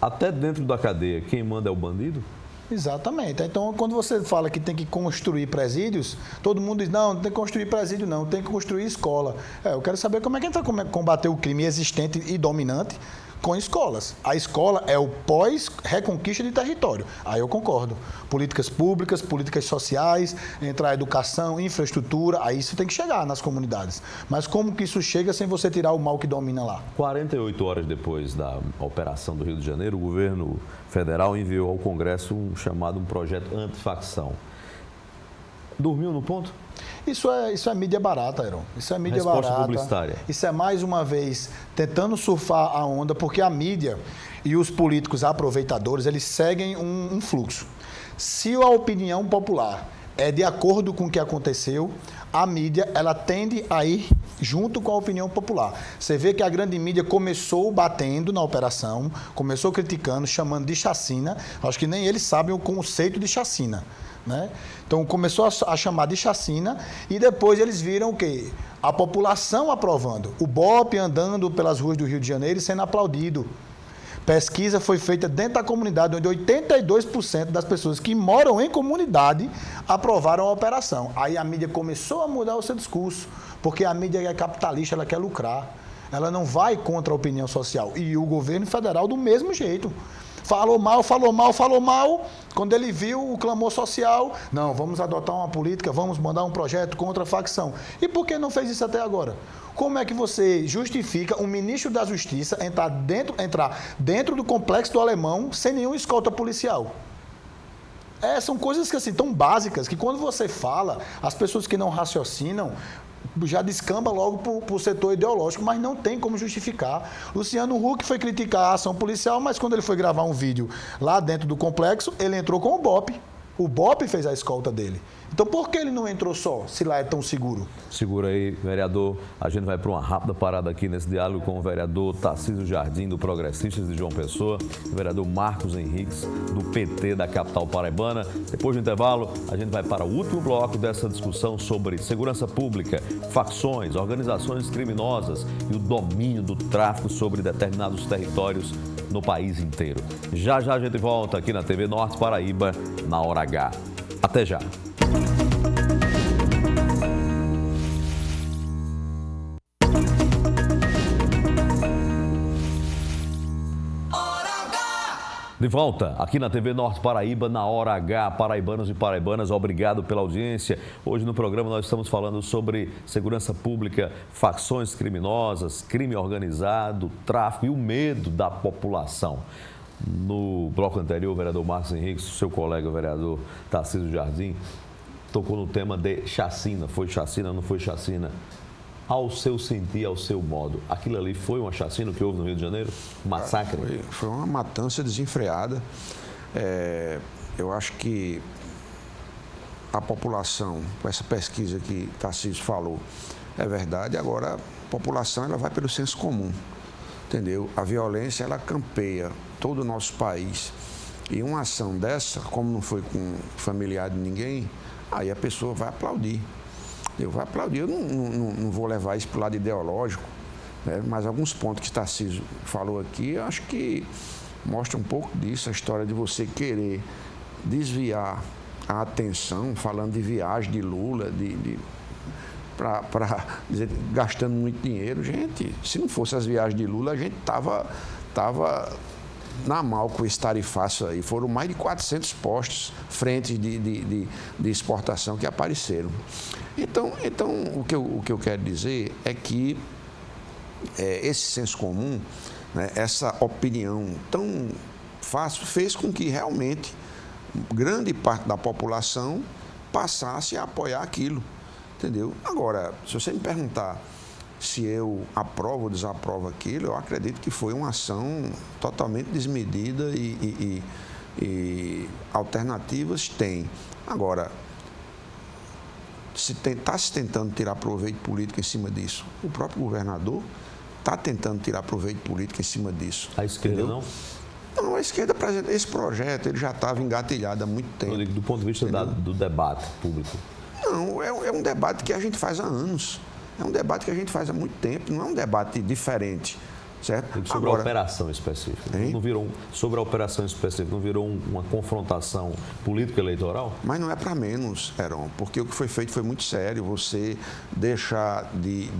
até dentro da cadeia, quem manda é o bandido? Exatamente. Então, quando você fala que tem que construir presídios, todo mundo diz, não tem que construir presídio não, tem que construir escola. Eu quero saber como é que a gente vai combater o crime existente e dominante com escolas. A escola é o pós-reconquista de território. Aí eu concordo. Políticas públicas, políticas sociais, entrar a educação, infraestrutura, aí isso tem que chegar nas comunidades. Mas como que isso chega sem você tirar o mal que domina lá? 48 horas depois da operação do Rio de Janeiro, o governo federal enviou ao Congresso um projeto antifacção. Dormiu no ponto? Isso é mídia barata, Heron. Isso é mídia Resposta barata. publicitária. Isso é, mais uma vez, tentando surfar a onda, porque a mídia e os políticos aproveitadores, eles seguem um fluxo. Se a opinião popular é de acordo com o que aconteceu, a mídia, ela tende a ir junto com a opinião popular. Você vê que a grande mídia começou batendo na operação, começou criticando, chamando de chacina. Acho que nem eles sabem o conceito de chacina, né? Então, começou a chamar de chacina e depois eles viram o quê? A população aprovando. O BOPE andando pelas ruas do Rio de Janeiro e sendo aplaudido. Pesquisa foi feita dentro da comunidade, onde 82% das pessoas que moram em comunidade aprovaram a operação. Aí a mídia começou a mudar o seu discurso, porque a mídia é capitalista, ela quer lucrar. Ela não vai contra a opinião social. E o governo federal do mesmo jeito. Falou mal. Quando ele viu o clamor social, não, vamos adotar uma política, vamos mandar um projeto contra a facção. E por que não fez isso até agora? Como é que você justifica um ministro da Justiça entrar dentro do complexo do Alemão sem nenhuma escolta policial? São coisas que, assim, tão básicas que quando você fala, as pessoas que não raciocinam já descamba logo para o setor ideológico, mas não tem como justificar. Luciano Huck foi criticar a ação policial, mas quando ele foi gravar um vídeo lá dentro do complexo, ele entrou com o BOPE. O BOPE fez a escolta dele. Então por que ele não entrou só, se lá é tão seguro? Segura aí, vereador. A gente vai para uma rápida parada aqui nesse diálogo com o vereador Tarcísio Jardim, do Progressistas de João Pessoa, o vereador Marcos Henriques, do PT da capital paraibana. Depois do intervalo, a gente vai para o último bloco dessa discussão sobre segurança pública, facções, organizações criminosas e o domínio do tráfico sobre determinados territórios no país inteiro. Já já a gente volta aqui na TV Norte Paraíba, na Hora H. Até já. De volta aqui na TV Norte Paraíba, na Hora H, paraibanos e paraibanas, obrigado pela audiência. Hoje no programa nós estamos falando sobre segurança pública, facções criminosas, crime organizado, tráfico e o medo da população. No bloco anterior, o vereador Marcos Henriques, seu colega o vereador Tarcísio Jardim, tocou no tema de chacina. Foi chacina, não foi chacina? Ao seu sentir, ao seu modo, aquilo ali foi uma chacina que houve no Rio de Janeiro? Um massacre? Foi uma matança desenfreada. Eu acho que a população, com essa pesquisa que Tarcísio falou, é verdade. Agora, a população ela vai pelo senso comum, entendeu? A violência, ela campeia todo o nosso país. E uma ação dessa, como não foi com familiar de ninguém, aí a pessoa vai aplaudir. Eu vou aplaudir, eu não vou levar isso para o lado ideológico, né? Mas alguns pontos que Tarcísio falou aqui, eu acho que mostra um pouco disso, a história de você querer desviar a atenção, falando de viagem de Lula, para dizer, gastando muito dinheiro. Gente, se não fosse as viagens de Lula, a gente tava na mal com esse tarifaço aí. Foram mais de 400 postos, frentes de exportação que apareceram. Então o que eu quero dizer é que esse senso comum, né, essa opinião tão fácil, fez com que realmente grande parte da população passasse a apoiar aquilo, entendeu? Agora, se você me perguntar se eu aprovo ou desaprovo aquilo, eu acredito que foi uma ação totalmente desmedida e alternativas tem. Agora, está se tentando tirar proveito político em cima disso. O próprio governador está tentando tirar proveito político em cima disso. A esquerda entendeu? Não? Não, a esquerda, esse projeto ele já estava engatilhado há muito tempo. Do ponto de vista do debate público. Não, é um debate que a gente faz há anos. É um debate que a gente faz há muito tempo, não é um debate diferente, certo? Sobre a operação específica. Não virou sobre a operação específica, não virou uma confrontação político-eleitoral? Mas não é para menos, Heron, porque o que foi feito foi muito sério. Você deixar de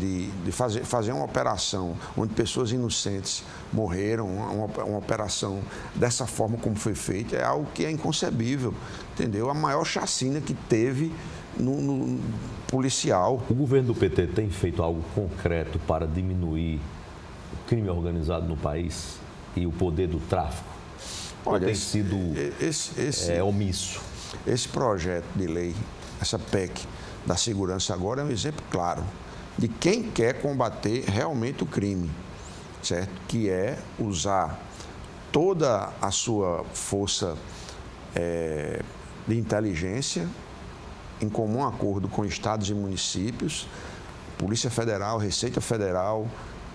fazer uma operação onde pessoas inocentes morreram, uma operação dessa forma como foi feita, é algo que é inconcebível, entendeu? A maior chacina que teve no policial. O governo do PT tem feito algo concreto para diminuir o crime organizado no país e o poder do tráfico? Olha, tem sido omisso? Esse projeto de lei, essa PEC da segurança agora é um exemplo claro de quem quer combater realmente o crime, certo? Que é usar toda a sua força de inteligência em comum acordo com estados e municípios, Polícia Federal, Receita Federal,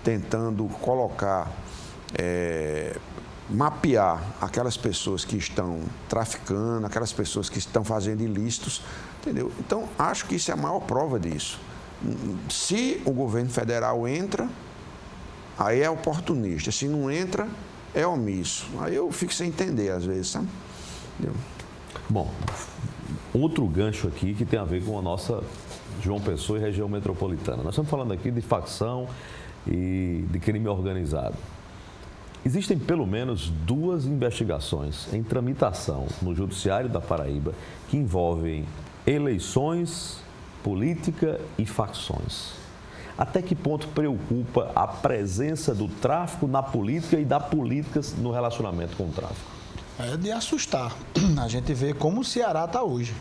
tentando colocar, mapear aquelas pessoas que estão traficando, aquelas pessoas que estão fazendo ilícitos, entendeu? Então, acho que isso é a maior prova disso. Se o governo federal entra, aí é oportunista. Se não entra, é omisso. Aí eu fico sem entender, às vezes, sabe? Entendeu? Bom, outro gancho aqui que tem a ver com a nossa João Pessoa e região metropolitana. Nós estamos falando aqui de facção e de crime organizado. Existem pelo menos 2 investigações em tramitação no Judiciário da Paraíba que envolvem eleições, política e facções. Até que ponto preocupa a presença do tráfico na política e da política no relacionamento com o tráfico? É de assustar. A gente vê como o Ceará está hoje.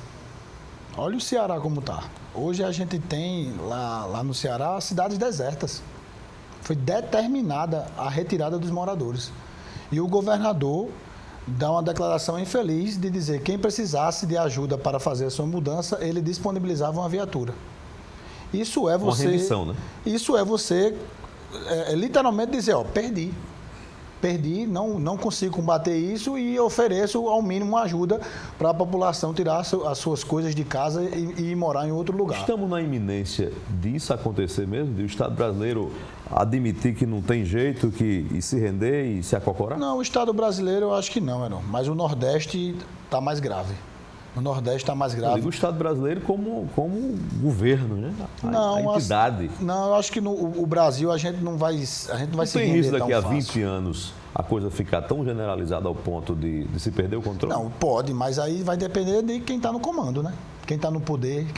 Olha o Ceará como está. Hoje a gente tem lá no Ceará cidades desertas. Foi determinada a retirada dos moradores. E o governador, dá uma declaração infeliz de dizer que quem precisasse de ajuda para fazer a sua mudança, ele disponibilizava uma viatura. Isso é você... Uma rendição, né? Isso é você literalmente dizer, perdi, não consigo combater isso e ofereço ao mínimo uma ajuda para a população tirar as suas coisas de casa e morar em outro lugar. Estamos na iminência disso acontecer mesmo, de o Estado brasileiro admitir que não tem jeito e se render e se acocorar? Não, o Estado brasileiro eu acho que não, mas o Nordeste está mais grave. O Nordeste está mais grave. Eu digo o Estado brasileiro como governo, né? A entidade. Eu acho que o Brasil a gente não vai se render tão fácil. Tem isso daqui a 20 anos a coisa ficar tão generalizada ao ponto de se perder o controle? Não, pode, mas aí vai depender de quem está no comando, né? Quem está no poder,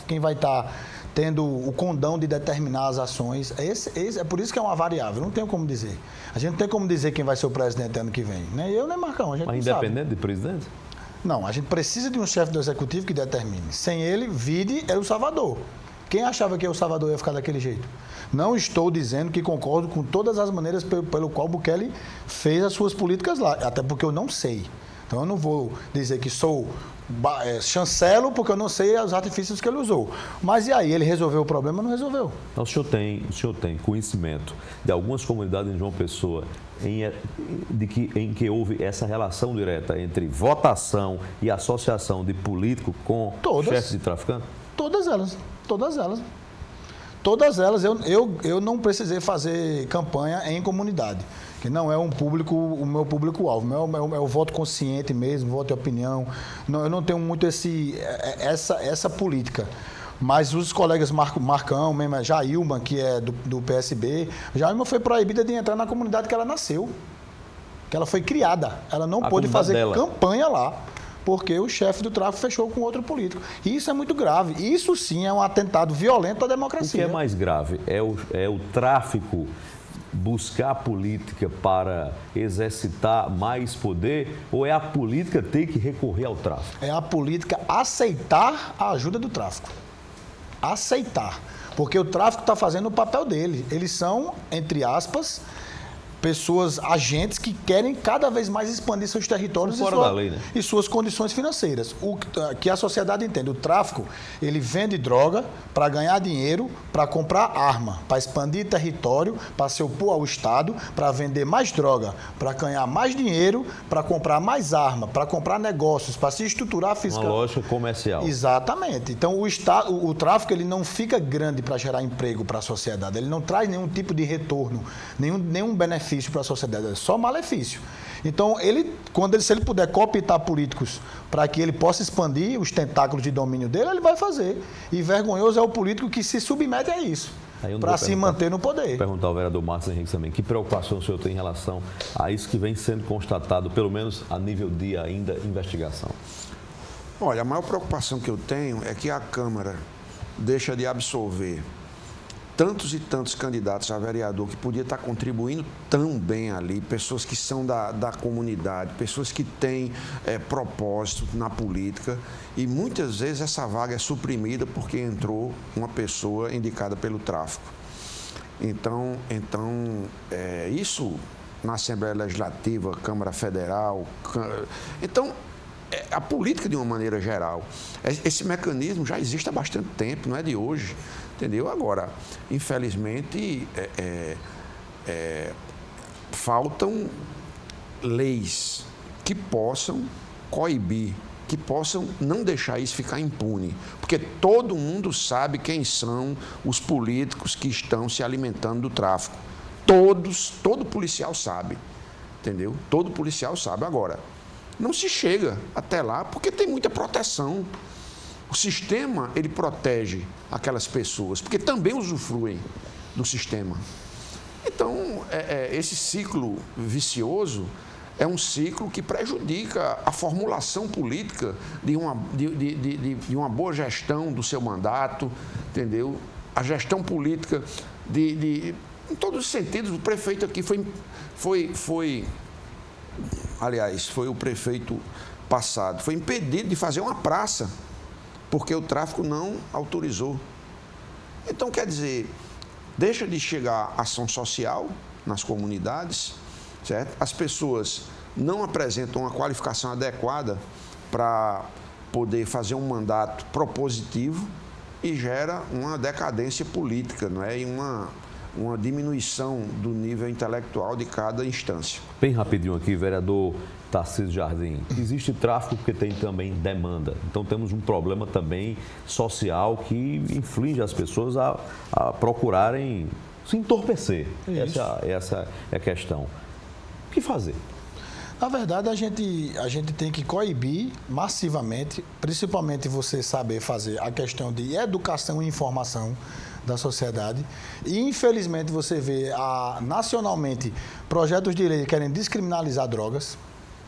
quem vai estar tendo o condão de determinar as ações. É por isso que é uma variável, não tem como dizer. A gente não tem como dizer quem vai ser o presidente ano que vem. Nem eu, nem Marcão, a gente não sabe. Mas independente de presidente? Não, a gente precisa de um chefe do executivo que determine. Sem ele, vide El Salvador. Quem achava que El Salvador ia ficar daquele jeito? Não estou dizendo que concordo com todas as maneiras pelo qual Bukele fez as suas políticas lá, até porque eu não sei. Então eu não vou dizer que sou chancelo porque eu não sei os artifícios que ele usou. Mas e aí, ele resolveu o problema ou não resolveu? Então, o senhor tem conhecimento de algumas comunidades em João Pessoa em que houve essa relação direta entre votação e associação de político com chefes de traficante? Todas elas. Eu não precisei fazer campanha em comunidade, que não é o meu público-alvo. É o voto consciente mesmo, voto de opinião. Eu não tenho muito essa política. Mas os colegas Marcão, mesmo Jailma, que é do PSB, Jailma foi proibida de entrar na comunidade que ela nasceu, que ela foi criada. Ela não pôde fazer campanha lá, porque o chefe do tráfico fechou com outro político. E isso é muito grave. Isso sim é um atentado violento à democracia. O que é mais grave? É o tráfico buscar a política para exercitar mais poder, ou é a política ter que recorrer ao tráfico? É a política aceitar a ajuda do tráfico. Aceitar. Porque o tráfico está fazendo o papel dele. Eles são, entre aspas, pessoas, agentes que querem cada vez mais expandir seus territórios e suas condições financeiras. O que a sociedade entende, o tráfico, ele vende droga para ganhar dinheiro, para comprar arma, para expandir território, para se opor ao Estado, para vender mais droga, para ganhar mais dinheiro, para comprar mais arma, para comprar negócios, para se estruturar fiscal. Uma lógica comercial. Exatamente. Então, o tráfico ele não fica grande para gerar emprego para a sociedade, ele não traz nenhum tipo de retorno, nenhum benefício para a sociedade, é só malefício. Então, se ele puder cooptar políticos para que ele possa expandir os tentáculos de domínio dele, ele vai fazer. E vergonhoso é o político que se submete a isso, para se manter no poder. Vou perguntar ao vereador Marcos Henrique também, que preocupação o senhor tem em relação a isso que vem sendo constatado, pelo menos a nível de ainda investigação? Olha, a maior preocupação que eu tenho é que a Câmara deixa de absolver tantos e tantos candidatos a vereador que podia estar contribuindo tão bem ali, pessoas que são da comunidade, pessoas que têm propósito na política, e muitas vezes essa vaga é suprimida porque entrou uma pessoa indicada pelo tráfico. Então isso na Assembleia Legislativa, Câmara Federal, então a política de uma maneira geral, esse mecanismo já existe há bastante tempo, não é de hoje. Entendeu? Agora, infelizmente, faltam leis que possam coibir, que possam não deixar isso ficar impune. Porque todo mundo sabe quem são os políticos que estão se alimentando do tráfico. Todo policial sabe. Entendeu? Todo policial sabe. Agora, não se chega até lá porque tem muita proteção. O sistema, ele protege aquelas pessoas, porque também usufruem do sistema. Então, esse ciclo vicioso é um ciclo que prejudica a formulação política de uma boa gestão do seu mandato, entendeu? A gestão política em todos os sentidos. O prefeito aqui foi o prefeito passado, foi impedido de fazer uma praça, porque o tráfico não autorizou. Então, quer dizer, deixa de chegar ação social nas comunidades, certo? As pessoas não apresentam uma qualificação adequada para poder fazer um mandato propositivo e gera uma decadência política, não é? E uma diminuição do nível intelectual de cada instância. Bem rapidinho aqui, vereador Tarcísio Jardim. Existe tráfico porque tem também demanda. Então temos um problema também social que inflige as pessoas a procurarem se entorpecer. Essa é a questão. O que fazer? Na verdade, a gente tem que coibir massivamente, principalmente você saber fazer a questão de educação e informação da sociedade. E, infelizmente, você vê nacionalmente projetos de lei que querem descriminalizar drogas.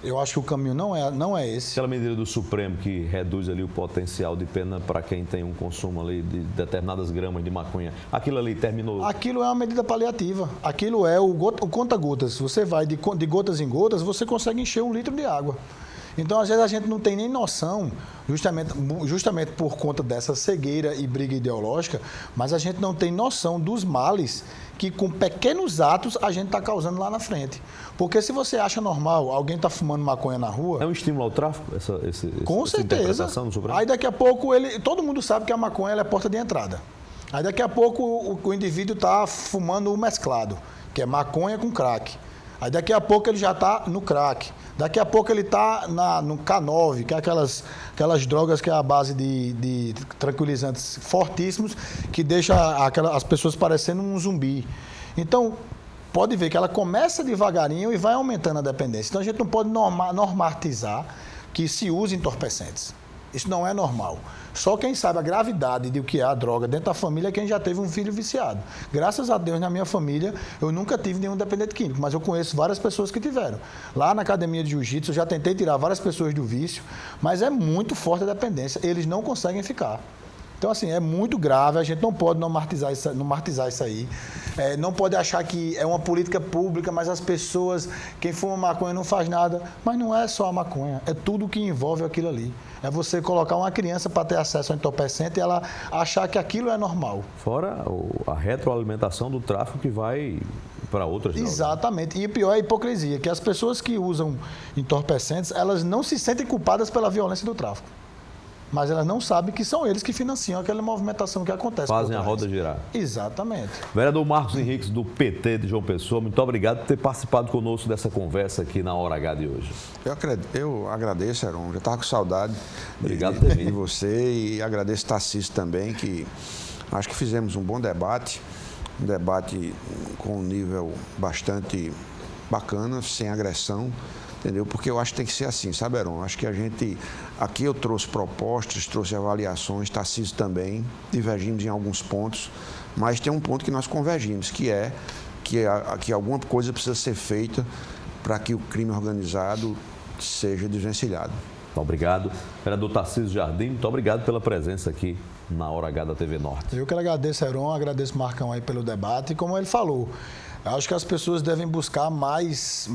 Eu acho que o caminho não é esse. Aquela medida do Supremo que reduz ali o potencial de pena para quem tem um consumo ali de determinadas gramas de maconha. Aquilo ali terminou? Aquilo é uma medida paliativa. Aquilo é o conta-gotas. Você vai de gotas em gotas, você consegue encher 1 litro de água. Então, às vezes, a gente não tem nem noção, justamente por conta dessa cegueira e briga ideológica, mas a gente não tem noção dos males que, com pequenos atos, a gente está causando lá na frente. Porque se você acha normal alguém tá fumando maconha na rua... É um estímulo ao tráfico, com certeza. Aí, daqui a pouco, todo mundo sabe que a maconha ela é porta de entrada. Aí, daqui a pouco, o indivíduo está fumando o mesclado, que é maconha com crack. Aí, daqui a pouco, ele já está no crack. Daqui a pouco ele está no K9, que é aquelas drogas que é a base de tranquilizantes fortíssimos, que deixa as pessoas parecendo um zumbi. Então, pode ver que ela começa devagarinho e vai aumentando a dependência. Então, a gente não pode normatizar que se use entorpecentes. Isso não é normal. Só quem sabe a gravidade de o que é a droga dentro da família é quem já teve um filho viciado. Graças a Deus, na minha família, eu nunca tive nenhum dependente químico, mas eu conheço várias pessoas que tiveram. Lá na academia de jiu-jitsu, eu já tentei tirar várias pessoas do vício, mas é muito forte a dependência. Eles não conseguem ficar. Então, assim, é muito grave, a gente não pode normatizar isso aí. Não pode achar que é uma política pública, mas as pessoas, quem fuma maconha não faz nada. Mas não é só a maconha, é tudo que envolve aquilo ali. É você colocar uma criança para ter acesso ao entorpecente e ela achar que aquilo é normal. Fora a retroalimentação do tráfico que vai para outras drogas. Exatamente. E o pior é a hipocrisia, que as pessoas que usam entorpecentes, elas não se sentem culpadas pela violência do tráfico. Mas elas não sabem que são eles que financiam aquela movimentação que acontece. Fazem a roda girar. Exatamente. Vereador Marcos Henriques, do PT de João Pessoa, muito obrigado por ter participado conosco dessa conversa aqui na Hora H de hoje. Eu agradeço, Heron. Já estava com saudade de você e agradeço Tarcísio também, que acho que fizemos um bom debate. Um debate com um nível bastante bacana, sem agressão. Entendeu? Porque eu acho que tem que ser assim, sabe, Heron? Acho que aqui eu trouxe propostas, trouxe avaliações, Tarcísio também, divergimos em alguns pontos, mas tem um ponto que nós convergimos, que é que alguma coisa precisa ser feita para que o crime organizado seja desvencilhado. Muito obrigado. Vereador Tarcísio Jardim, muito obrigado pela presença aqui na Hora H da TV Norte. Eu que agradeço, Heron, agradeço Marcão aí pelo debate, e como ele falou, eu acho que as pessoas devem buscar mais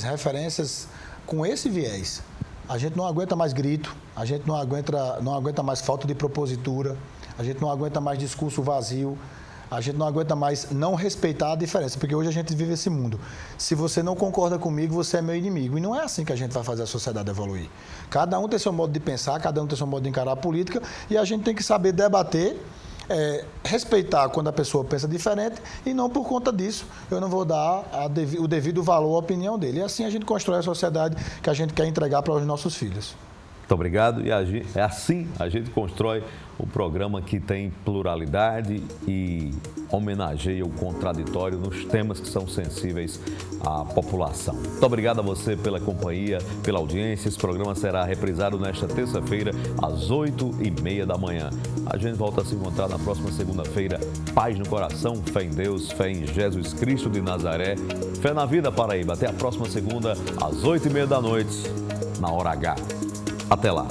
referências com esse viés. A gente não aguenta mais grito, a gente não aguenta mais falta de propositura, a gente não aguenta mais discurso vazio, a gente não aguenta mais não respeitar a diferença, porque hoje a gente vive esse mundo. Se você não concorda comigo, você é meu inimigo. E não é assim que a gente vai fazer a sociedade evoluir. Cada um tem seu modo de pensar, cada um tem seu modo de encarar a política, e a gente tem que saber debater, respeitar quando a pessoa pensa diferente, e não por conta disso eu não vou dar o devido valor à opinião dele. E assim a gente constrói a sociedade que a gente quer entregar para os nossos filhos. Muito obrigado. E assim a gente constrói o programa que tem pluralidade e homenageia o contraditório nos temas que são sensíveis à população. Muito obrigado a você pela companhia, pela audiência. Esse programa será reprisado nesta terça-feira, às 8h30 da manhã. A gente volta a se encontrar na próxima segunda-feira. Paz no coração, fé em Deus, fé em Jesus Cristo de Nazaré, fé na vida, Paraíba. Até a próxima segunda, às 8h30 da noite, na Hora H. Até lá.